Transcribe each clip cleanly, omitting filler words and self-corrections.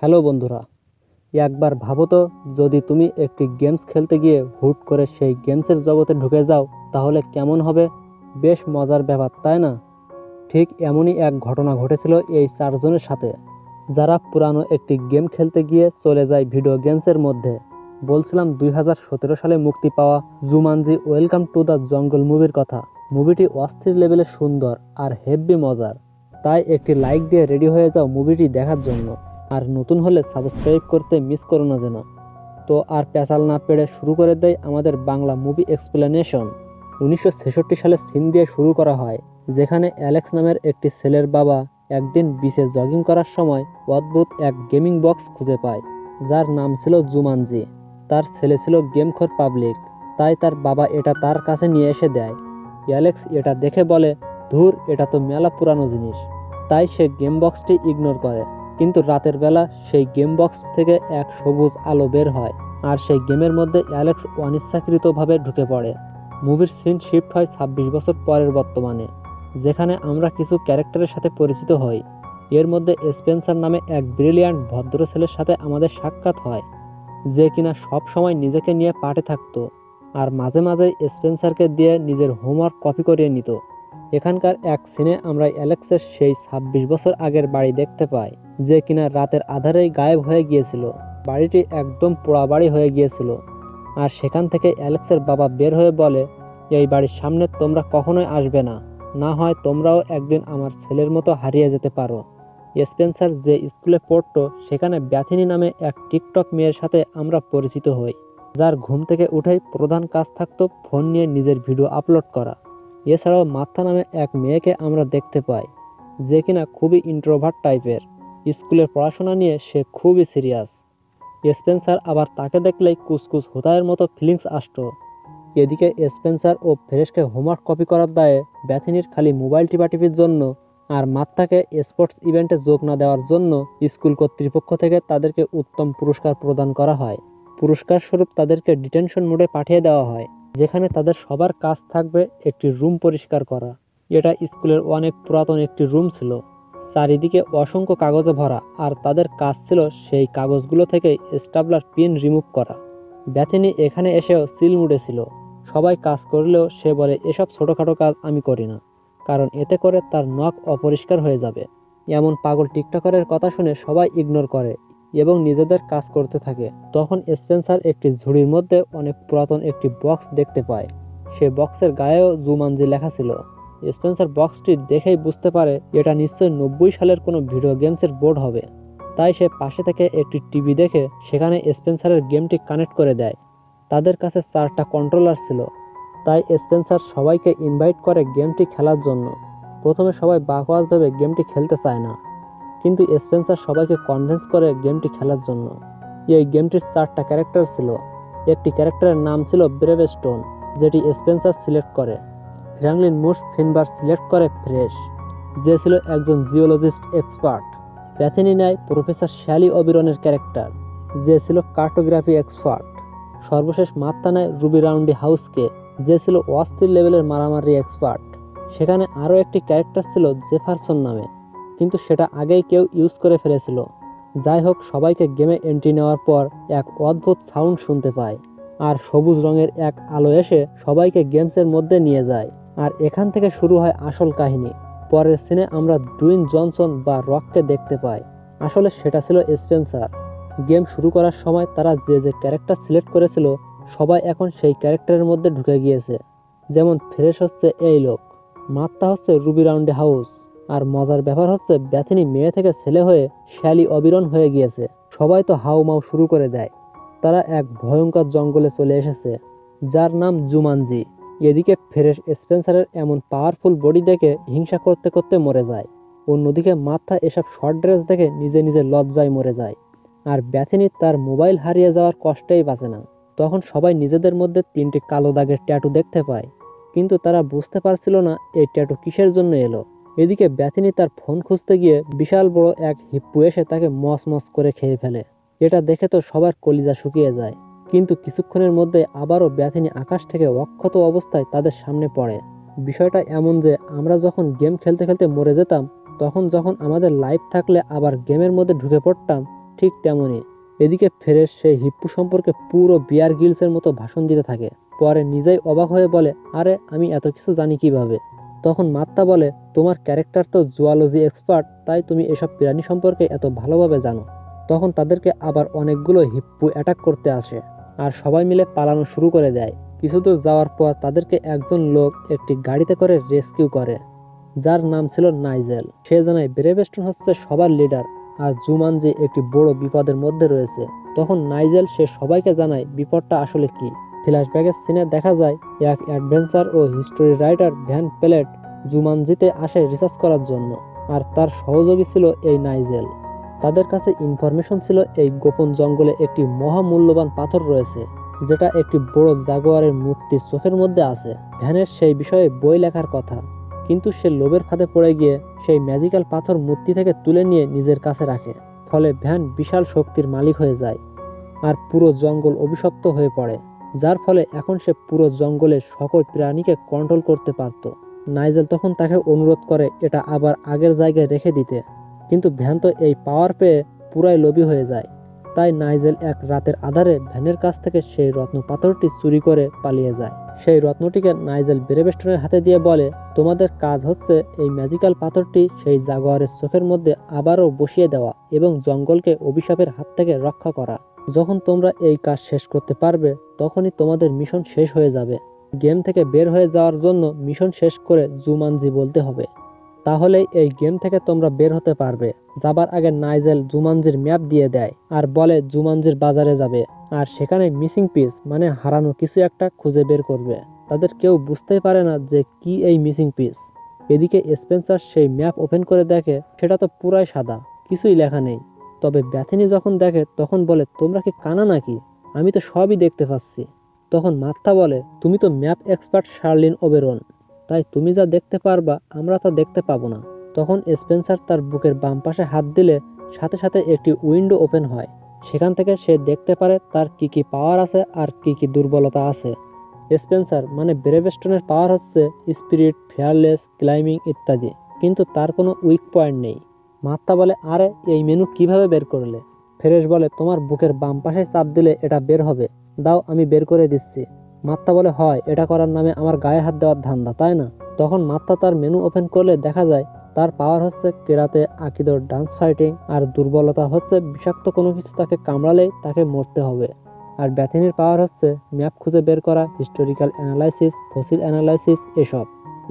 Hello বন্ধুরা, একবার ভাবো তো, যদি তুমি একটি গেমস খেলতে গিয়ে হুট করে সেই গেমসের জগতে ঢুকে যাও, তাহলে কেমন হবে? বেশ মজার ব্যাপার, তাই না? ঠিক এমনই এক ঘটনা ঘটেছিল এই চারজনের সাথে, যারা পুরানো একটি গেম খেলতে গিয়ে চলে যায় ভিডিও গেমসের মধ্যে। বলছিলাম 2017 সালে মুক্তি পাওয়া Jumanji welcome to the jungle মুভির কথা। মুভিটি অস্থির লেভেলে সুন্দর আর হেব্বি মজার। তাই একটি লাইক দিয়ে রেডি হয়ে যাও মুভিটি দেখার জন্য। আর নতুন হলে সাবস্ক্রাইব করতে মিস করো না যেন। তো আর পেঁচাল না পেড়ে শুরু করে দেয় আমাদের বাংলা মুভি এক্সপ্লেনেশন। 1966 সালে সিন দিয়ে শুরু করা হয়, যেখানে অ্যালেক্স নামের একটি ছেলের বাবা একদিন বিচে জগিং করার সময় অদ্ভুত এক গেমিং বক্স খুঁজে পায়, যার নাম ছিল জুমানজি। তার ছেলে ছিল গেমখোর পাবলিক, তাই তার বাবা এটা তার কাছে নিয়ে এসে দেয়। অ্যালেক্স এটা দেখে বলে, ধুর, এটা তো মেলা পুরানো জিনিস। তাই সে গেম বক্সটি ইগনোর করে। কিন্তু রাতের বেলা সেই গেম বক্স থেকে এক সবুজ আলো বের হয়, আর সেই গেমের মধ্যে অ্যালেক্স অনিচ্ছাকৃতভাবে ঢুকে পড়ে। মুভির সিন শিফট হয় 26 বছর পরের বর্তমানে, যেখানে আমরা কিছু ক্যারেক্টারের সাথে পরিচিত হই। এর মধ্যে স্পেন্সার নামে এক ব্রিলিয়ান্ট ভদ্র ছেলের সাথে আমাদের সাক্ষাৎ হয়, যে কিনা সব সময় নিজেকে নিয়ে পাঠে থাকতো, আর মাঝে মাঝে স্পেন্সারকে দিয়ে নিজের হোমওয়ার্ক কপি করিয়ে নিত। এখানকার এক সিনে আমরা অ্যালেক্সের সেই 26 বছর আগের বাড়ি দেখতে পাই, যে কিনা রাতের আধারেই গায়েব হয়ে গিয়েছিল। বাড়িটি একদম পোড়া বাড়ি হয়ে গিয়েছিল। আর সেখান থেকে অ্যালেক্সের বাবা বের হয়ে বলে, এই বাড়ির সামনে তোমরা কখনোই আসবে না, না হয় তোমরাও একদিন আমার ছেলের মতো হারিয়ে যেতে পারো। স্পেন্সার যে স্কুলে পড়তো, সেখানে ব্যাথিনি নামে এক টিকটক মেয়ের সাথে আমরা পরিচিত হই, যার ঘুম থেকে উঠেই প্রধান কাজ থাকতো ফোন নিয়ে নিজের ভিডিও আপলোড করা। এছাড়াও মার্থা নামে এক মেয়েকে আমরা দেখতে পাই, যে কিনা খুবই ইন্ট্রোভার্ট টাইপের। স্কুলের পড়াশোনা নিয়ে সে খুবই সিরিয়াস। স্পেন্সার আবার তাকে দেখলেই কুসকুস হোতায়ের মতো ফিলিংস আসতো। এদিকে স্পেন্সার ও ফ্রেশকে হোমওয়ার্ক কপি করার দায়ে ব্যাথিনির খালি মোবাইল টিপাটিপির জন্য আর মাত্তাকে স্পোর্টস ইভেন্টে যোগ না দেওয়ার জন্য স্কুল কর্তৃপক্ষ থেকে তাদেরকে উত্তম পুরস্কার প্রদান করা হয়। পুরস্কার স্বরূপ তাদেরকে ডিটেনশন মোডে পাঠিয়ে দেওয়া হয়, যেখানে তাদের সবার কাজ থাকবে একটি রুম পরিষ্কার করা। এটা স্কুলের অনেক পুরাতন একটি রুম ছিল, চারিদিকে অসংখ্য কাগজে ভরা, আর তাদের কাজ ছিল সেই কাগজগুলো থেকে স্টাবলার পিন রিমুভ করা। ব্যাথিনি এখানে এসেও সিল মুডে ছিল। সবাই কাজ করলেও সে বলে, এসব ছোটোখাটো কাজ আমি করি না, কারণ এতে করে তার নখ অপরিষ্কার হয়ে যাবে। এমন পাগল টিকটকারের কথা শুনে সবাই ইগনোর করে এবং নিজেদের কাজ করতে থাকে। তখন স্পেন্সার একটি ঝুড়ির মধ্যে অনেক পুরাতন একটি বক্স দেখতে পায়। সে বক্সের গায়েও জুমানজি লেখা ছিল। স্পেন্সার বক্সটি দেখেই বুঝতে পারে এটা নিশ্চয়ই 90 সালের কোনো ভিডিও গেমসের বোর্ড হবে। তাই সে পাশে থেকে একটি টিভি দেখে সেখানে স্পেন্সারের গেমটি কানেক্ট করে দেয়। তাদের কাছে 4টা কন্ট্রোলার ছিল, তাই স্পেন্সার সবাইকে ইনভাইট করে গেমটি খেলার জন্য। প্রথমে সবাই বাকওয়াজ ভেবে গেমটি খেলতে চায় না, কিন্তু স্পেন্সার সবাইকে কনভিন্স করে গেমটি খেলার জন্য। এই গেমটির 4টা ক্যারেক্টার ছিল। একটি ক্যারেক্টারের নাম ছিল ব্রেভস্টোন, যেটি স্পেন্সার সিলেক্ট করে। ফ্র্যাঙ্কলিন মুশ ফিনবার সিলেক্ট করে ফ্রেশ, যে ছিল একজন জিওলজিস্ট এক্সপার্ট। প্যাথিনি নেয় প্রফেসর শ্যালি অবিরনের ক্যারেক্টার, যে ছিল কার্টোগ্রাফি এক্সপার্ট। সর্বশেষ মাত্তা নেয় রুবি রাউন্ডি হাউসকে, যে ছিল অস্থির লেভেলের মারামারি এক্সপার্ট। সেখানে আরও একটি ক্যারেক্টার ছিল জেফারসন নামে, কিন্তু সেটা আগেই কেউ ইউজ করে ফেলেছিল। যাই হোক, সবাইকে গেমে এন্ট্রি নেওয়ার পর এক অদ্ভুত সাউন্ড শুনতে পায়, আর সবুজ রঙের এক আলো এসে সবাইকে গেমসের মধ্যে নিয়ে যায়। আর এখান থেকে শুরু হয় আসল কাহিনী। পরের সিনে আমরা ডুইন জনসন বা রককে দেখতে পাই। আসলে সেটা ছিল স্পেন্সার। গেম শুরু করার সময় তারা যে যে ক্যারেক্টার সিলেক্ট করেছিল, সবাই এখন সেই ক্যারেক্টারের মধ্যে ঢুকে গিয়েছে। যেমন ফ্রেশ হচ্ছে এই লোক, মাত্তা হচ্ছে রুবি রাউন্ডে হাউস, আর মজার ব্যাপার হচ্ছে ব্যাথিনি মেয়ে থেকে ছেলে হয়ে শ্যালি অবিরন হয়ে গিয়েছে। সবাই তো হাউ মাউ শুরু করে দেয়। তারা এক ভয়ঙ্কর জঙ্গলে চলে এসেছে, যার নাম জুমানজি। এদিকে ফ্রেশ স্পেন্সারের এমন পাওয়ারফুল বডি দেখে হিংসা করতে করতে মরে যায়। অন্যদিকে মাথা এসব শর্ট ড্রেস দেখে নিজে নিজে লজ্জায় মরে যায়। আর ব্যাথিনি তার মোবাইল হারিয়ে যাওয়ার কষ্টেই বাঁচে না। তখন সবাই নিজেদের মধ্যে 3টি কালো দাগের ট্যাটু দেখতে পায়, কিন্তু তারা বুঝতে পারছিল না এই ট্যাটু কিসের জন্য এলো। এদিকে ব্যাথিনি তার ফোন খুঁজতে গিয়ে বিশাল বড় এক হিপ্পু এসে তাকে মস মস করে খেয়ে ফেলে। এটা দেখে তো সবার কলিজা শুকিয়ে যায়। কিন্তু কিছুক্ষণের মধ্যে আবারও ব্যাথিনি আকাশ থেকে অক্ষত অবস্থায় তাদের সামনে পড়ে। বিষয়টা এমন যে আমরা যখন গেম খেলতে খেলতে মরে যেতাম, তখন যখন আমাদের লাইফ থাকলে আবার গেমের মধ্যে ঢুকে পড়তাম, ঠিক তেমনই। এদিকে ফেরেশ সেই হিপ্পু সম্পর্কে পুরো বিয়ার গিলসের মতো ভাষণ দিতে থাকে। পরে নিজেই অবাক হয়ে বলে, আরে আমি এত কিছু জানি কিভাবে? তখন মাত্তা বলে, তোমার ক্যারেক্টার তো জুওলজি এক্সপার্ট, তাই তুমি এসব প্রাণী সম্পর্কে এত ভালোভাবে জানো। তখন তাদেরকে আবার অনেকগুলো হিপ্পু অ্যাটাক করতে আসে, আর সবাই মিলে পালানো শুরু করে দেয়। কিছুদূর যাওয়ার পর তাদেরকে একজন লোক একটি গাড়িতে করে রেস্কিউ করে, যার নাম ছিল নাইজেল। সে জানায় ব্রেভস্টোন হচ্ছে সবার লিডার, আর জুমানজি একটি বড় বিপদের মধ্যে রয়েছে। তখন নাইজেল সে সবাইকে জানায় বিপদটা আসলে কি। ফ্ল্যাশব্যাকের সিনে দেখা যায় এক অ্যাডভেঞ্চার ও হিস্টোরি রাইটার ভ্যান প্লেট জুমানজিতে আসে রিসার্চ করার জন্য, আর তার সহযোগী ছিল এই নাইজেল। তাদের কাছে ইনফরমেশন ছিল এই গোপন জঙ্গলে একটি মহামূল্যবান পাথর রয়েছে, যেটা একটি বড় জাগুয়ারের মূর্তির চোখের মধ্যে আছে। ভ্যানের সেই বিষয়ে বই লেখার কথা, কিন্তু সে লোভের ফাঁদে পড়ে গিয়ে সেই ম্যাজিক্যাল পাথর মূর্তি থেকে তুলে নিয়ে নিজের কাছে রাখে। ফলে ভ্যান বিশাল শক্তির মালিক হয়ে যায়, আর পুরো জঙ্গল অভিশপ্ত হয়ে পড়ে, যার ফলে এখন সে পুরো জঙ্গলের সকল প্রাণীকে কন্ট্রোল করতে পারত। নাইজেল তখন তাকে অনুরোধ করে এটা আবার আগের জায়গায় রেখে দিতে, কিন্তু ভ্যান তো এই পাওয়ার পেয়ে পুরাই লোভী হয়ে যায়। তাই নাইজেল এক রাতের আধারে ভ্যানের কাছ থেকে সেই রত্ন পাথরটি চুরি করে পালিয়ে যায়। সেই রত্নটিকে নাইজেল ব্রেভস্টোনের হাতে দিয়ে বলে, তোমাদের কাজ হচ্ছে এই ম্যাজিক্যাল পাথরটি সেই জাগুয়ারের চোখের মধ্যে আবারও বসিয়ে দেওয়া এবং জঙ্গলকে অভিশাপের হাত থেকে রক্ষা করা। যখন তোমরা এই কাজ শেষ করতে পারবে, তখনই তোমাদের মিশন শেষ হয়ে যাবে। গেম থেকে বের হয়ে যাওয়ার জন্য মিশন শেষ করে জুমানজি বলতে হবে, তাহলেই এই গেম থেকে তোমরা বের হতে পারবে। যাবার আগে নাইজেল জুমানজির ম্যাপ দিয়ে দেয় আর বলে জুমানজির বাজারে যাবে, আর সেখানে মিসিং পিস মানে হারানো কিছু একটা খুঁজে বের করবে। তাদের কেউ বুঝতেই পারে না যে কি এই মিসিং পিস। এদিকে স্পেন্সার সেই ম্যাপ ওপেন করে দেখে সেটা তো পুরাই সাদা, কিছুই লেখা নেই। তবে ব্যাথিনি যখন দেখে তখন বলে, তোমরা কি কানা নাকি? আমি তো সবই দেখতে পাচ্ছি। তখন মাত্তা বলে, তুমি তো ম্যাপ এক্সপার্ট শার্লিন ওবেরন, তাই তুমি যা দেখতে পারবা আমরা তা দেখতে পাবো না। তখন স্পেন্সার তার বুকের বাম পাশে হাত দিলে সাথে সাথে একটি উইন্ডো ওপেন হয়। সেখান থেকে সে দেখতে পারে তার কি কি পাওয়ার আছে আর কি কি দুর্বলতা আছে। স্পেন্সার মানে ব্রেভস্টোনের পাওয়ার হচ্ছে স্পিরিট, ফেয়ারলেস, ক্লাইম্বিং ইত্যাদি, কিন্তু তার কোনো উইক পয়েন্ট নেই। মাত্তা বলে, আরে এই মেনু কিভাবে বের করলে? ফেরেশ বলে, তোমার বুকের বাম পাশে চাপ দিলে এটা বের হবে, দাও আমি বের করে দিচ্ছি। মাত্তা বলে, হয়, এটা করার নামে আমার গায়ে হাত দেওয়ার ধান্দা, তাই না? তখন মাত্তা তার মেনু ওপেন করলে দেখা যায় তার পাওয়ার হচ্ছে কেরাতে, আকিদোর ডান্স ফাইটিং, আর দুর্বলতা হচ্ছে বিষাক্ত কোনো কিছু তাকে কামড়ালেই তাকে মরতে হবে। আর ব্যাথিনির পাওয়ার হচ্ছে ম্যাপ খুঁজে বের করা, হিস্টোরিক্যাল অ্যানালাইসিস, ফসিল অ্যানালাইসিস এসব।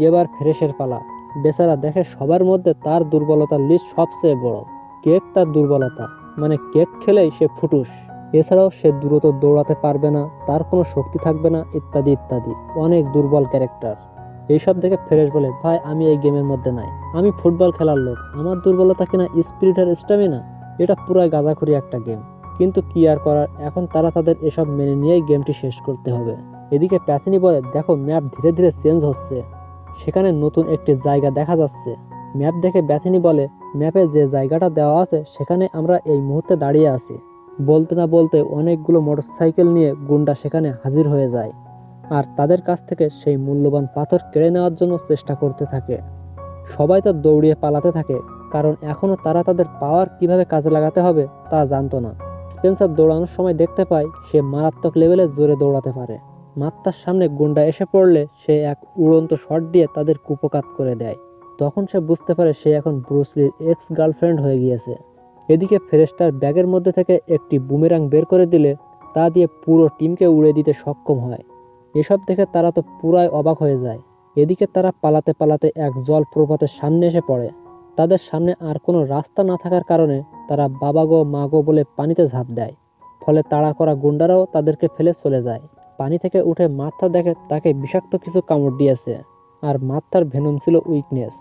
এবার ফেরেশের পালা। বেচারা দেখে সবার মধ্যে তার দুর্বলতার লিস্ট সবচেয়ে বড়। কেক তার দুর্বলতা, মানে কেক খেলেই সে ফুটুস। এছাড়াও সে দ্রুত দৌড়াতে পারবে না, তার কোনো শক্তি থাকবে না, ইত্যাদি ইত্যাদি। অনেক দুর্বল ক্যারেক্টার। এইসব দেখে ফেরেশ বলে, ভাই আমি এই গেমের মধ্যে নাই, আমি ফুটবল খেলার লোক, আমার দুর্বলতা কিনা স্পিরিট আর স্ট্যামিনা। এটা পুরাই গাঁজাখুরি একটা গেম। কিন্তু কি আর করার, এখন তারা তাদের এসব মেনে নিয়েই গেমটি শেষ করতে হবে। এদিকে প্যাথিনি বলে, দেখো ম্যাপ ধীরে ধীরে চেঞ্জ হচ্ছে, সেখানে নতুন একটি জায়গা দেখা যাচ্ছে। ম্যাপ দেখে ব্যাথিনি বলে, ম্যাপে যে জায়গাটা দেওয়া আছে সেখানে আমরা এই মুহূর্তে দাঁড়িয়ে আছি। বলতে না বলতে অনেকগুলো মোটরসাইকেল নিয়ে গুন্ডা সেখানে হাজির হয়ে যায়, আর তাদের কাছ থেকে সেই মূল্যবান পাথর কেড়ে নেওয়ার জন্য চেষ্টা করতে থাকে। সবাই তো দৌড়িয়ে পালাতে থাকে, কারণ এখনো তারা তাদের পাওয়ার কিভাবে কাজে লাগাতে হবে তা জানতো না। স্পেন্সার দৌড়ানোর সময় দেখতে পায় সে মারাত্মক লেভেলে জোরে দৌড়াতে পারে। মাত্তার সামনে গুন্ডা এসে পড়লে সে এক উড়ন্ত শট দিয়ে তাদের কুপকাত করে দেয়। তখন সে বুঝতে পারে সে এখন ব্রুসলির এক্স গার্লফ্রেন্ড হয়ে গিয়েছে। এদিকে ফেরেশতার ব্যাগের মধ্যে থেকে একটি বুমেরাং বের করে দিলে তা দিয়ে পুরো টিমকে উড়ে দিতে সক্ষম হয়। এসব দেখে তারা তো পুরাই অবাক হয়ে যায়। এদিকে তারা পালাতে পালাতে এক জলপ্রপাতের সামনে এসে পড়ে। তাদের সামনে আর কোনো রাস্তা না থাকার কারণে তারা বাবা গো মা গো বলে পানিতে ঝাঁপ দেয়। ফলে তাড়া করা গুন্ডারাও তাদেরকে ফেলে চলে যায়। পানি থেকে উঠে মাথা দেখে তাকে বিষাক্ত কিছু কামড় দিয়েছে, আর মাথার ভেনম ছিল উইকনেস,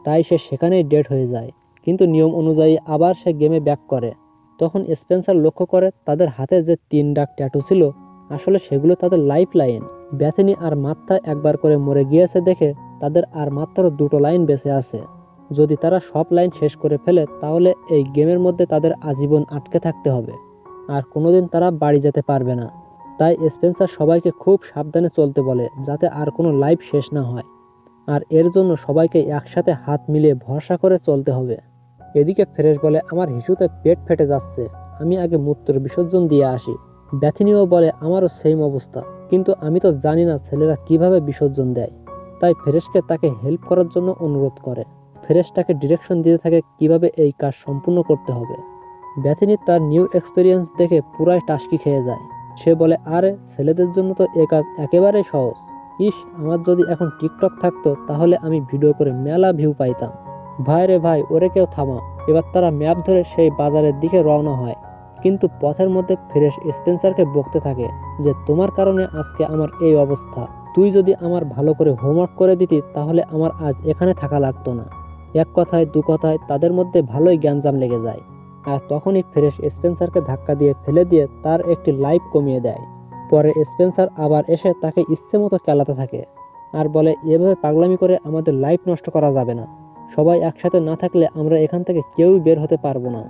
তাই সে সেখানেই ডেড হয়ে যায়। কিন্তু নিয়ম অনুযায়ী আবার সে গেমে ব্যাক করে। তখন স্পেন্সার লক্ষ্য করে তাদের হাতে যে 3 দাগ ট্যাটু ছিল আসলে সেগুলো তাদের লাইফ লাইন। ব্যাথিনি আর মাত্তা একবার করে মরে গিয়েছে দেখে তাদের আর মাত্র 2টো লাইন বেঁচে আছে। যদি তারা সব লাইন শেষ করে ফেলে তাহলে এই গেমের মধ্যে তাদের আজীবন আটকে থাকতে হবে, আর কোনোদিন তারা বাড়ি যেতে পারবে না। তাই স্পেন্সার সবাইকে খুব সাবধানে চলতে বলে যাতে আর কোনো লাইফ শেষ না হয়, আর এর জন্য সবাইকে একসাথে হাত মিলিয়ে ভরসা করে চলতে হবে। এদিকে ফেরেশ বলে, আমার হিসুতে পেট ফেটে যাচ্ছে, আমি আগে মূত্র বিসর্জন দিয়ে আসি। ব্যাথিনিও বলে আমারও সেম অবস্থা, কিন্তু আমি তো জানি না ছেলেরা কিভাবে বিসর্জন দেয়। তাই ফেরেশকে তাকে হেল্প করার জন্য অনুরোধ করে। ফেরেশ তাকে ডিরেকশন দিতে থাকে কিভাবে এই কাজ সম্পূর্ণ করতে হবে। ব্যাথিনি তার নিউ এক্সপিরিয়েন্স দেখে পুরাই টাসকি খেয়ে যায়। সে বলে, আরে ছেলেদের জন্য তো এ কাজ একেবারেই সহজ। ইস, আমার যদি এখন টিকটক থাকতো তাহলে আমি ভিডিও করে মেলা ভিউ পাইতাম। ভাই রে ভাই, ওরে কেউ থামা। এবার তারা ম্যাপ ধরে সেই বাজারের দিকে রওনা হয়। কিন্তু পথের মধ্যে ফ্রেশ স্পেন্সারকে বকতে থাকে যে তোমার কারণে আজকে আমার এই অবস্থা। তুই যদি আমার ভালো করে হোমওয়ার্ক করে দিতি তাহলে আমার আজ এখানে থাকা লাগতো না। এক কথায় দু কথায় তাদের মধ্যে ভালোই গ্যাঞ্জাম লেগে যায়। আর তখনই ফ্রেশ স্পেন্সারকে ধাক্কা দিয়ে ফেলে দিয়ে তার একটি লাইফ কমিয়ে দেয়। পরে স্পেন্সার আবার এসে তাকে ইচ্ছে মতো কেলাতে থাকে আর বলে, এভাবে পাগলামি করে আমাদের লাইফ নষ্ট করা যাবে না। সবাই একসাথে না থাকলে আমরা এখান থেকে কেউই বের হতে পারবো না।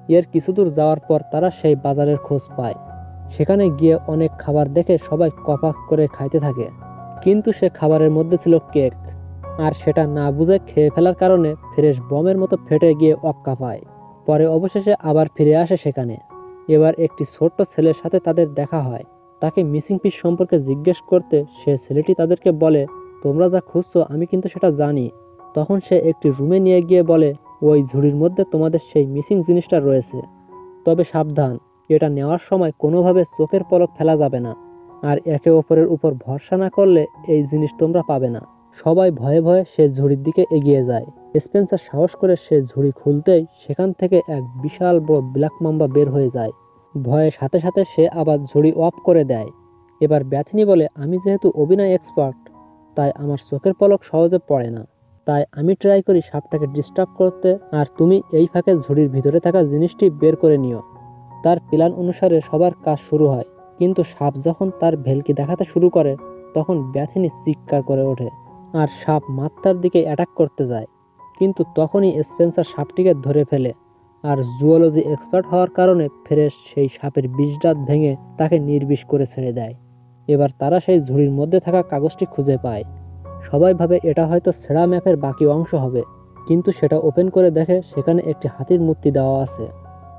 এর কিছুদূর যাওয়ার পর তারা সেই বাজারের খোঁজ পায়। সেখানে গিয়ে অনেক খাবার দেখে সবাই কপাক করে খাইতে থাকে। কিন্তু সে খাবারের মধ্যে ছিল কেক, আর সেটা না বুঝে খেয়ে ফেলার কারণে ফ্রেশ বমের মতো ফেটে গিয়ে অক্কা পায়। পরে অবশেষে আবার ফিরে আসে সেখানে। এবার একটি ছোট্ট ছেলের সাথে তাদের দেখা হয়। তাকে মিসিং পিস সম্পর্কে জিজ্ঞেস করতে সে ছেলেটি তাদেরকে বলে, তোমরা যা খুঁজছো আমি কিন্তু সেটা জানি। তখন সে একটি রুমে নিয়ে গিয়ে বলে, ওই ঝুড়ির মধ্যে তোমাদের সেই মিসিং জিনিসটা রয়েছে। তবে সাবধান, এটা নেওয়ার সময় কোনোভাবে চোখের পলক ফেলা যাবে না। আর একে অপরের উপর ভরসা না করলে এই জিনিস তোমরা পাবে না। সবাই ভয়ে ভয়ে সে ঝুড়ির দিকে এগিয়ে যায়। স্পেন্সার সাহস করে সে ঝুড়ি খুলতেই সেখান থেকে এক বিশাল বড় ব্ল্যাক মাম্বা বের হয়ে যায়। ভয়ের সাথে সাথে সে আবার ঝুড়ি অফ করে দেয়। এবার ব্যাথিনি বলে, আমি যেহেতু অভিনয় এক্সপার্ট, তাই আমার চোখের পলক সহজে পড়ে না। তাই আমি ট্রাই করি সাপটাকে ডিস্টার্ব করতে, আর তুমি এই ফাঁকে ঝুড়ির ভিতরে থাকা জিনিসটি বের করে নিও। তার প্ল্যান অনুসারে সবার কাজ শুরু হয়। কিন্তু সাপ যখন তার ভেলকি দেখাতে শুরু করে তখন ব্যাথিনি চিৎকার করে ওঠে আর সাপ মাথার দিকে অ্যাটাক করতে যায়। কিন্তু তখনই স্পেন্সার সাপটিকে ধরে ফেলে। আর জুওলজি এক্সপার্ট হওয়ার কারণে ফ্রেশ সেই সাপের বিষদাঁত ভেঙে তাকে নির্বিষ করে ছেড়ে দেয়। এবার তারা সেই ঝুড়ির মধ্যে থাকা কাগজটি খুঁজে পায়। সবাই ভাবে এটা হয়তো ছেঁড়া ম্যাপের বাকি অংশ হবে, কিন্তু সেটা ওপেন করে দেখে সেখানে একটি হাতির মূর্তি দেওয়া আছে।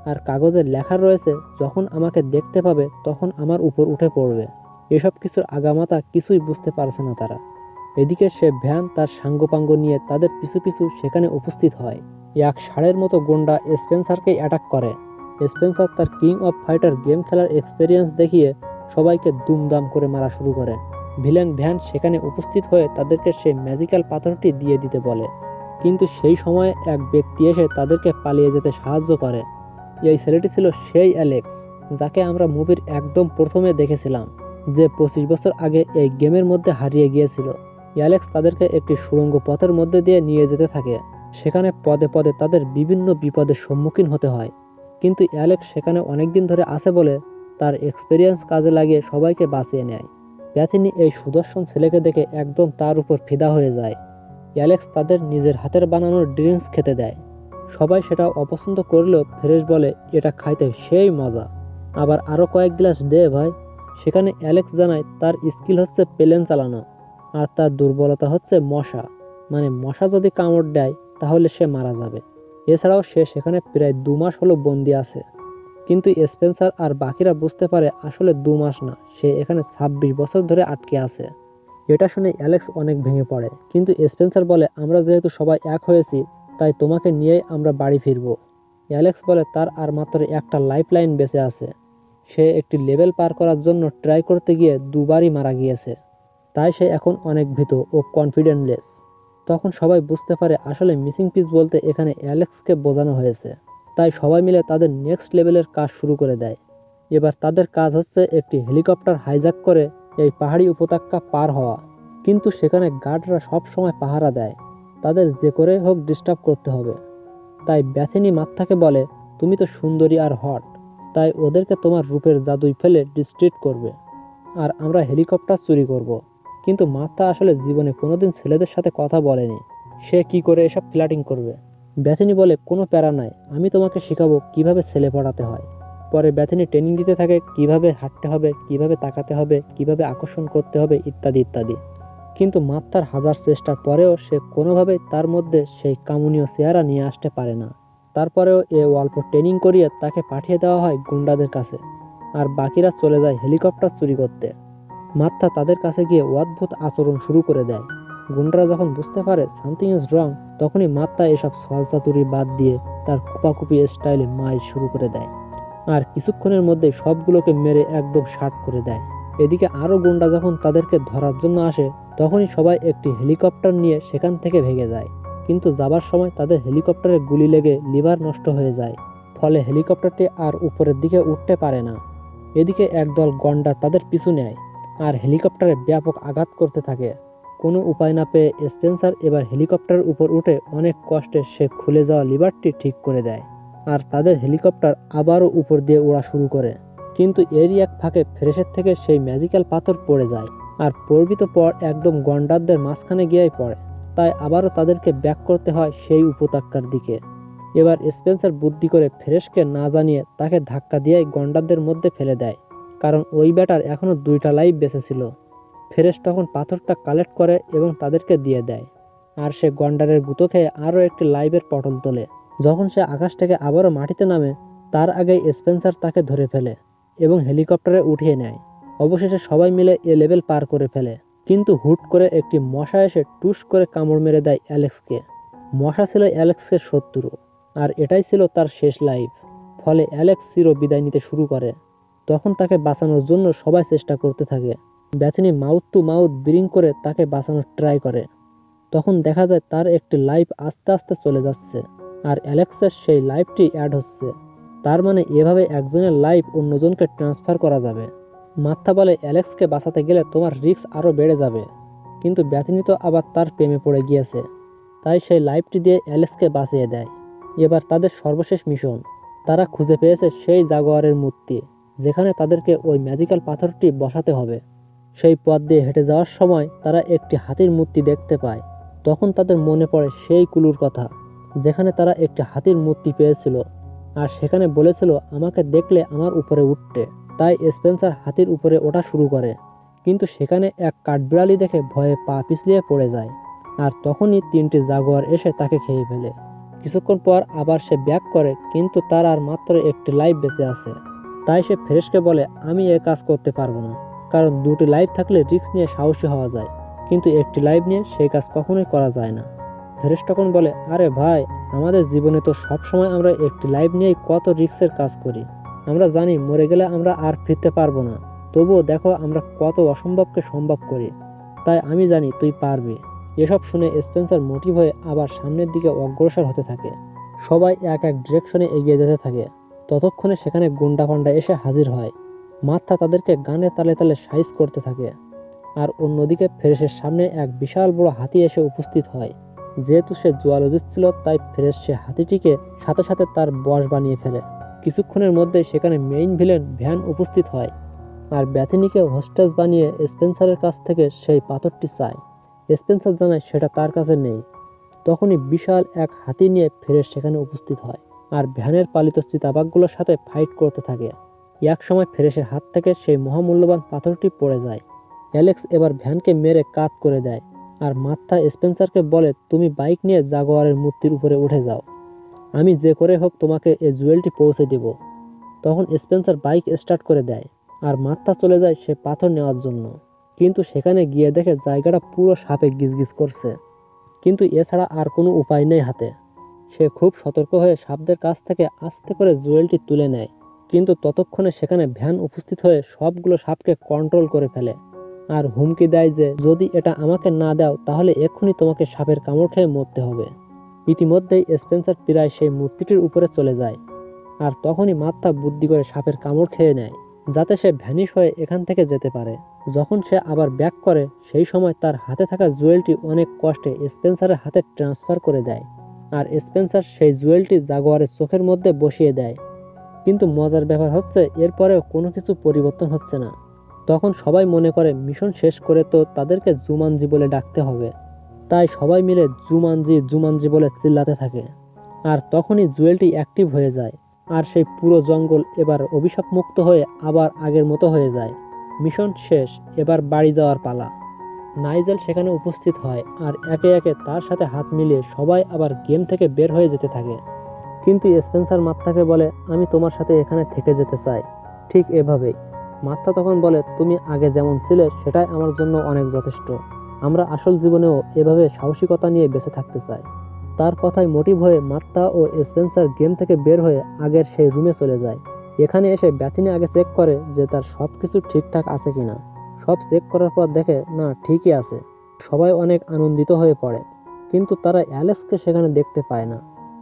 আর কাগজে লেখা রয়েছে, যখন আমাকে দেখতে পাবে তখন আমার উপর উঠে পড়বে। এসব কিছুর আগামাথা কিছুই বুঝতে পারছে না তারা। এদিকে সে ভ্যান তার সাঙ্গপাঙ্গ নিয়ে তাদের পিছু পিছু সেখানে উপস্থিত হয়। এক ষাঁড়ের মতো গুন্ডা স্পেন্সারকে অ্যাটাক করে। স্পেন্সার তার কিং অফ ফাইটার গেম খেলার এক্সপেরিয়েন্স দেখিয়ে সবাইকে দুমদাম করে মারা শুরু করে। ভিলেন ভ্যান সেখানে উপস্থিত হয়ে তাদেরকে সেই ম্যাজিক্যাল পাথরটি দিয়ে দিতে বলে। কিন্তু সেই সময়ে এক ব্যক্তি এসে তাদেরকে পালিয়ে যেতে সাহায্য করে। এই ছেলেটি ছিল সেই অ্যালেক্স, যাকে আমরা মুভির একদম প্রথমে দেখেছিলাম, যে 25 বছর আগে এই গেমের মধ্যে হারিয়ে গিয়েছিল। অ্যালেক্স তাদেরকে একটি সুড়ঙ্গ পথের মধ্যে দিয়ে নিয়ে যেতে থাকে। সেখানে পদে পদে তাদের বিভিন্ন বিপদের সম্মুখীন হতে হয়। কিন্তু অ্যালেক্স সেখানে অনেকদিন ধরে আছে বলে তার এক্সপেরিয়েন্স কাজে লাগিয়ে সবাইকে বাঁচিয়ে নেয়। ব্যাথিনি এই সুদর্শন ছেলেকে দেখে একদম তার উপর ফিদা হয়ে যায়। অ্যালেক্স তাদের নিজের হাতের বানানোর ড্রিঙ্কস খেতে দেয়। সবাই সেটা অপছন্দ করলেও ফ্রেশ বলে এটা খাইতে সেই মজা, আবার আরও কয়েক গ্লাস দে ভাই। সেখানে অ্যালেক্স জানায় তার স্কিল হচ্ছে প্লেন চালানো, আর তার দুর্বলতা হচ্ছে মশা, মানে মশা যদি কামড় দেয় তাহলে সে মারা যাবে। এছাড়াও সে সেখানে প্রায় 2 মাস হলো বন্দি আছে। কিন্তু স্পেন্সার আর বাকিরা বুঝতে পারে আসলে 2 মাস না, সে এখানে 26 বছর ধরে আটকে আছে। এটা শুনে অ্যালেক্স অনেক ভেঙে পড়ে, কিন্তু স্পেন্সার বলে আমরা যেহেতু সবাই এক হয়েছি তাই তোমাকে নিয়েই আমরা বাড়ি ফিরবো। অ্যালেক্স বলে তার আর মাত্র একটা লাইফ লাইন বেঁচে আছে। সে একটি লেভেল পার করার জন্য ট্রাই করতে গিয়ে 2বারই মারা গিয়েছে। তাই সে এখন অনেক ভীত ও কনফিডেন্টলেস। তখন সবাই বুঝতে পারে আসলে মিসিং পিস বলতে এখানে অ্যালেক্সকে বোঝানো হয়েছে। তাই সবাই মিলে তাদের নেক্সট লেভেলের কাজ শুরু করে দেয়। এবার তাদের কাজ হচ্ছে একটি হেলিকপ্টার হাইজ্যাক করে এই পাহাড়ি উপত্যকা পার হওয়া। কিন্তু সেখানে গার্ডরা সব সময় পাহারা দেয়, তাদের যে করে হোক ডিস্টার্ব করতে হবে। তাই ব্যাথিনি মাথাকে বলে, তুমি তো সুন্দরী আর হট, তাই ওদেরকে তোমার রূপের জাদুই ফেলে ডিস্ট্রিট করবে, আর আমরা হেলিকপ্টার চুরি করব। কিন্তু মাথা আসলে জীবনে কোনোদিন ছেলেদের সাথে কথা বলেনি, সে কি করে এসব ফ্ল্যাটিং করবে। ব্যাথিনি বলে কোনো প্যারা নাই, আমি তোমাকে শেখাবো কিভাবে ছেলে পড়াতে হয়। পরে ব্যাথিনি ট্রেনিং দিতে থাকে কিভাবে হাঁটতে হবে, কিভাবে তাকাতে হবে, কিভাবে আকর্ষণ করতে হবে, ইত্যাদি ইত্যাদি। কিন্তু মাত্রার হাজার চেষ্টার পরেও সে কোনোভাবেই তার মধ্যে সেই কামনীয় চেহারা নিয়ে আসতে পারে না। তারপরেও অল্প ট্রেনিং করিয়ে তাকে পাঠিয়ে দেওয়া হয় গুন্ডাদের কাছে, আর বাকিরা চলে যায় হেলিকপ্টার চুরি করতে। মাত্রা তাদের কাছে গিয়ে অদ্ভুত আচরণ শুরু করে দেয়। গুন্ডারা যখন বুঝতে পারে সামথিং ইজ রং, তখনই মাত্রা এসব ছলচাতুরি বাদ দিয়ে তার কুপাকুপি স্টাইলে মাইর শুরু করে দেয়, আর কিছুক্ষণের মধ্যে সবগুলোকে মেরে একদম শার্ট করে দেয়। এদিকে আরও গুন্ডা যখন তাদেরকে ধরার জন্য আসে, তখনই সবাই একটি হেলিকপ্টার নিয়ে সেখান থেকে ভেগে যায়। কিন্তু যাবার সময় তাদের হেলিকপ্টারে গুলি লেগে লিভার নষ্ট হয়ে যায়, ফলে হেলিকপ্টারটি আর উপরের দিকে উঠতে পারে না। এদিকে একদল গন্ডা তাদের পিছু নেয় আর হেলিকপ্টারে ব্যাপক আঘাত করতে থাকে। কোনো উপায় না পেয়ে স্পেন্সার এবার হেলিকপ্টারের উপর উঠে অনেক কষ্টে সে খুলে যাওয়া লিভারটি ঠিক করে দেয়, আর তাদের হেলিকপ্টার আবারও উপর দিয়ে ওড়া শুরু করে। কিন্তু এরই এক ফাঁকে ফ্রেশের থেকে সেই ম্যাজিক্যাল পাথর পড়ে যায়, আর পড়বিত পর একদম গন্ডারদের মাঝখানে গিয়েই পড়ে। তাই আবারও তাদেরকে ব্যাক করতে হয় সেই উপত্যকার দিকে। এবার স্পেন্সার বুদ্ধি করে ফ্রেশকে না জানিয়ে তাকে ধাক্কা দিয়েই গন্ডারদের মধ্যে ফেলে দেয়, কারণ ওই ব্যাটার এখনও 2টা লাইফ বেঁচে ছিল। ফ্রেশ তখন পাথরটা কালেক্ট করে এবং তাদেরকে দিয়ে দেয়, আর সে গন্ডারের গুঁতো খেয়ে আরও একটি লাইভের পটল তোলে। যখন সে আকাশ থেকে আবারও মাটিতে নামে, তার আগেই স্পেন্সার তাকে ধরে ফেলে এবং হেলিকপ্টারে উঠিয়ে নেয়। অবশেষে সবাই মিলে লেভেল পার করে ফেলে, কিন্তু হুট করে একটি মশা এসে টুস করে কামড় মেরে দেয় অ্যালেক্সকে। মশা ছিল অ্যালেক্সের শত্রু, আর এটাই ছিল তার শেষ লাইভ। ফলে অ্যালেক্স চির বিদায় নিতে শুরু করে। তখন তাকে বাঁচানোর জন্য সবাই চেষ্টা করতে থাকে। ব্যাথনি মাউথ টু মাউথ ব্রিং করে তাকে বাঁচানোর ট্রাই করে। তখন দেখা যায় তার একটি লাইফ আস্তে আস্তে চলে যাচ্ছে, আর অ্যালেক্সের সেই লাইফটি অ্যাড হচ্ছে। তার মানে এভাবে একজনের লাইফ অন্যজনকে ট্রান্সফার করা যাবে। মাথা বলে অ্যালেক্সকে বাঁচাতে গেলে তোমার রিস্ক আরও বেড়ে যাবে, কিন্তু ব্যাথনি তো আবার তার প্রেমে পড়ে গিয়েছে, তাই সেই লাইফটি দিয়ে অ্যালেক্সকে বাঁচিয়ে দেয়। এবার তাদের সর্বশেষ মিশন। তারা খুঁজে পেয়েছে সেই জাগুয়ারের মূর্তি, যেখানে তাদেরকে ওই ম্যাজিক্যাল পাথরটি বসাতে হবে। সেই পথ দিয়ে হেঁটে যাওয়ার সময় তারা একটি হাতির মূর্তি দেখতে পায়। তখন তাদের মনে পড়ে সেই কুলুর কথা, যেখানে তারা একটি হাতির মূর্তি পেয়েছিল, আর সেখানে বলেছিল আমাকে দেখলে আমার উপরে উঠতে। তাই স্পেন্সার হাতির উপরে ওঠা শুরু করে, কিন্তু সেখানে এক কাঠবিড়ালি দেখে ভয়ে পা পিছলিয়ে পড়ে যায়, আর তখনই 3টি জাগুয়ার এসে তাকে খেয়ে ফেলে। কিছুক্ষণ পর আবার সে ব্যাক করে, কিন্তু তার আর মাত্র একটি লাইফ বেঁচে আছে। তাই সে ফ্রেশকে বলে আমি এ কাজ করতে পারবো না, কারণ 2টি লাইফ থাকলে রিস্ক নিয়ে সাহসী হওয়া যায়, কিন্তু একটি লাইফ নিয়ে সেই কাজ কখনোই করা যায় না। ফ্রেশ তখন বলে আরে ভাই, আমাদের জীবনে তো সবসময় আমরা একটি লাইফ নিয়েই কত রিস্কের কাজ করি। আমরা জানি মরে গেলে আমরা আর ফিরতে পারবো না, তবুও দেখো আমরা কত অসম্ভবকে সম্ভব করি। তাই আমি জানি তুই পারবি। এসব শুনে স্পেন্সার মোটিভ হয়ে আবার সামনের দিকে অগ্রসর হতে থাকে। সবাই এক এক ডিরেকশনে এগিয়ে যেতে থাকে। ততক্ষণে সেখানে গুন্ডা ফান্ডা এসে হাজির হয়। মাথা তাদেরকে গানে তালে তালে সাইজ করতে থাকে, আর অন্যদিকে ফ্রেশের সামনে এক বিশাল বড় হাতি এসে উপস্থিত হয়। যেহেতু সে জুয়ালজিস্ট ছিল, তাই ফ্রেশ সে হাতিটিকে সাথে সাথে তার বশ বানিয়ে ফেলে। কিছুক্ষণের মধ্যে সেখানে মেইন ভিলেন ভ্যান উপস্থিত হয়, আর ব্যাথনিকে হোস্টেজ বানিয়ে স্পেন্সারের কাছ থেকে সেই পাথরটি চায়। স্পেন্সার জানায় সেটা তার কাছে নেই। তখনই বিশাল এক হাতি নিয়ে ফ্রেশ সেখানে উপস্থিত হয়, আর ভ্যানের পালিত চিতাবাঘগুলোর সাথে ফাইট করতে থাকে। এক সময় ফ্রেশের হাত থেকে সেই মহামূল্যবান পাথরটি পড়ে যায়। অ্যালেক্স এবার ভ্যানকে মেরে কাত করে দেয়, আর মাথা স্পেন্সারকে বলে তুমি বাইক নিয়ে জাগুয়ারের মূর্তির উপরে উঠে যাও, আমি যে করে হোক তোমাকে এই জুয়েলটি পৌঁছে দেব। তখন স্পেন্সার বাইক স্টার্ট করে দেয়, আর মাথা চলে যায় সে পাথর নেওয়ার জন্য। কিন্তু সেখানে গিয়ে দেখে জায়গাটা পুরো সাপে গিজগিজ করছে, কিন্তু এছাড়া আর কোনো উপায় নেই হাতে। সে খুব সতর্ক হয়ে সাপদের কাছ থেকে আস্তে করে জুয়েলটি তুলে নেয়, কিন্তু ততক্ষণে সেখানে ভ্যান উপস্থিত হয়ে সবগুলো সাপকে কন্ট্রোল করে ফেলে, আর হুমকি দেয় যে যদি এটা আমাকে না দাও তাহলে এক্ষুনি তোমাকে সাপের কামড় খেয়ে মরতে হবে। ইতিমধ্যেই স্পেন্সার প্রায় সেই মূর্তিটির উপরে চলে যায়, আর তখনই মাথা বুদ্ধি করে সাপের কামড় খেয়ে নেয়, যাতে সে ভ্যানিশ হয়ে এখান থেকে যেতে পারে। যখন সে আবার ব্যাক করে, সেই সময় তার হাতে থাকা জুয়েলটি অনেক কষ্টে স্পেন্সারের হাতে ট্রান্সফার করে দেয়, আর স্পেন্সার সেই জুয়েলটি জাগুয়ারের চোখের মধ্যে বসিয়ে দেয়। কিন্তু মজার ব্যাপার হচ্ছে এরপরেও কোনো কিছু পরিবর্তন হচ্ছে না। তখন সবাই মনে করে মিশন শেষ করে তো তাদেরকে জুমানজি বলে ডাকতে হবে, তাই সবাই মিলে জুমানজি জুমানজি বলে চিল্লাতে থাকে। আর তখনই জুয়েলটি অ্যাক্টিভ হয়ে যায়, আর সেই পুরো জঙ্গল এবার অভিশাপ মুক্ত হয়ে আবার আগের মতো হয়ে যায়। মিশন শেষ, এবার বাড়ি যাওয়ার পালা। নাইজেল সেখানে উপস্থিত হয়, আর একে একে তার সাথে হাত মিলিয়ে সবাই আবার গেম থেকে বের হয়ে যেতে থাকে। কিন্তু স্পেন্সার মার্থাকে বলে, আমি তোমার সাথে এখানে থেকে যেতে চাই। ঠিক এভাবেই মার্থা তখন বলে, তুমি আগে যেমন ছিলে সেটাই আমার জন্য অনেক যথেষ্ট। আমরা আসল জীবনেও এভাবে সাহসিকতা নিয়ে বেঁচে থাকতে চাই। তার কথায় মোটিভ হয়ে মার্থা ও স্পেন্সার গেম থেকে বের হয়ে আগের সেই রুমে চলে যায়। এখানে এসে ব্যাথিনি আগে চেক করে যে তার সব কিছু ঠিকঠাক আছে কিনা। সব চেক করার পর দেখে না, ঠিকই আছে। সবাই অনেক আনন্দিত হয়ে পড়ে, কিন্তু তারা অ্যালেক্সকে সেখানে দেখতে পায় না।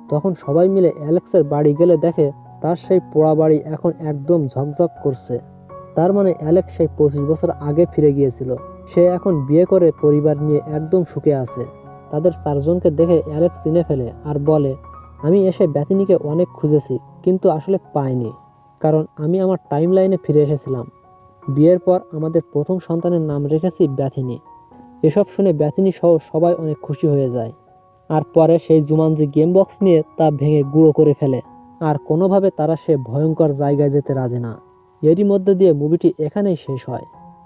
তখন সবাই মিলে অ্যালেক্সের বাড়ি গেলে দেখে তার সেই পোড়া বাড়ি এখন একদম ঝকঝক করছে। তার মানে অ্যালেক্স সেই 25 বছর আগে ফিরে গিয়েছিল। সে এখন বিয়ে করে পরিবার নিয়ে একদম সুখে আছে। তাদের চারজনকে দেখে অ্যালেক্স চিনে ফেলে আর বলে, আমি এসে ব্যাথিনিকে অনেক খুঁজেছি, কিন্তু আসলে পাইনি, কারণ আমি আমার টাইম লাইনে ফিরে এসেছিলাম। বিয়ের পর আমাদের প্রথম সন্তানের নাম রেখেছি ব্যাথিনি। এসব শুনে ব্যাথিনি সহ সবাই অনেক খুশি হয়ে যায়। আর পরে সেই জুমানজি গেম বক্স নিয়ে তা ভেঙে গুঁড়ো করে ফেলে। আর কোনোভাবে তারা সে ভয়ঙ্কর জায়গায় যেতে রাজি না। এরই মধ্যে দিয়ে মুভিটি এখানেই শেষ হয়।